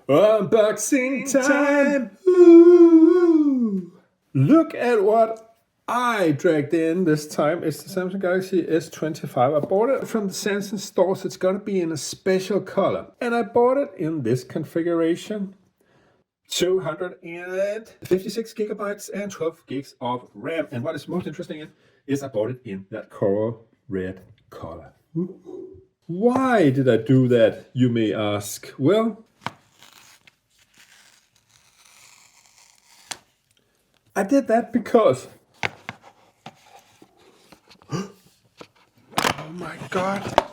Unboxing time! Ooh. Look at what I dragged in this time. It's the Samsung Galaxy S25. I bought it from the Samsung stores. It's going to be in a special color. And I bought it in this configuration. 256 gigabytes and 12 gigs of RAM. And what is most interesting is I bought it in that coral red color. Why did I do that, you may ask? Well, I did that because, oh my god,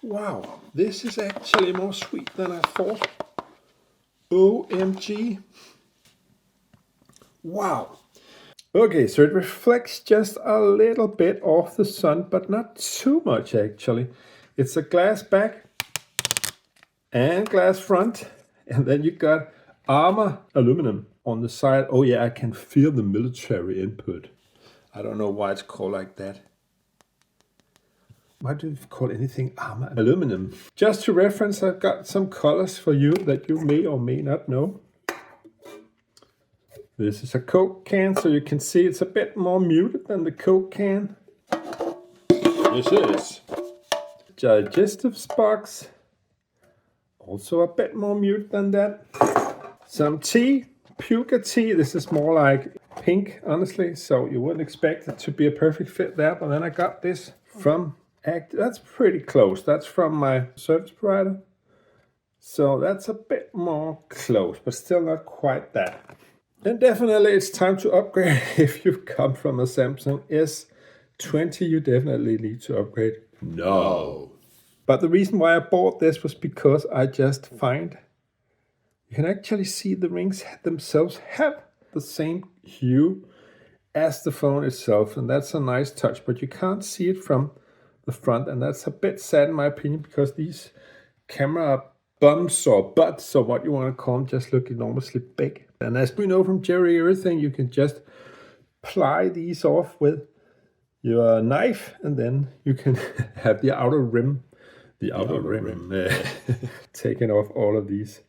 wow, this is actually more sweet than I thought. OMG, wow. Okay, so it reflects just a little bit off the sun, but not too much actually. It's a glass back and glass front, and then you got armor aluminum on the side. Oh yeah, I can feel the military input. I don't know why it's called like that. Why do you call anything armor aluminum? Just to reference, I've got some colors for you that you may or may not know. This is a Coke can, so you can see it's a bit more muted than the Coke can. This is digestives box. Also a bit more muted than that. Some tea, puka tea. This is more like pink, honestly, so you wouldn't expect it to be a perfect fit there. But then I got this from that's pretty close. That's from my service provider. So that's a bit more close, but still not quite that. Then definitely it's time to upgrade. If you've come from a Samsung S20, you definitely need to upgrade. No. But the reason why I bought this was because I just find you can actually see the rings themselves have the same hue as the phone itself. And that's a nice touch, but you can't see it from the front. And that's a bit sad in my opinion, because these camera bumps or butts or what you want to call them just look enormously big. And as we know from Jerry everything, you can just ply these off with your knife, and then you can have the outer rim taking off all of these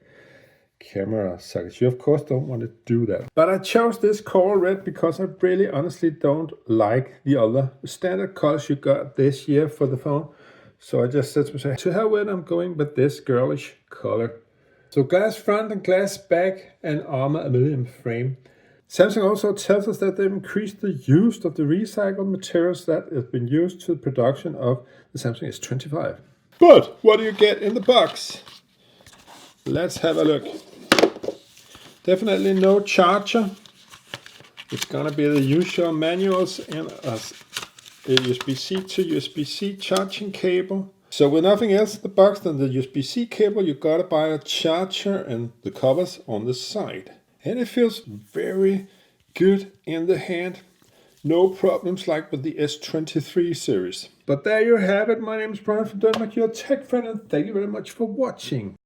camera sockets. You of course don't want to do that. But I chose this coral red because I really honestly don't like the other standard colors you got this year for the phone. So I just said to myself, to hell with it, I'm going with this girlish color. So glass front and glass back and armor aluminum frame. Samsung also tells us that they've increased the use of the recycled materials that have been used to the production of the Samsung S25. But what do you get in the box? Let's have a look. Definitely no charger. It's gonna be the usual manuals and a USB-C to USB-C charging cable. So with nothing else in the box than the USB-C cable, you gotta buy a charger and the covers on the side. And it feels very good in the hand. No problems like with the S23 series. But there you have it. My name is Brian from Denmark, your tech friend, and thank you very much for watching.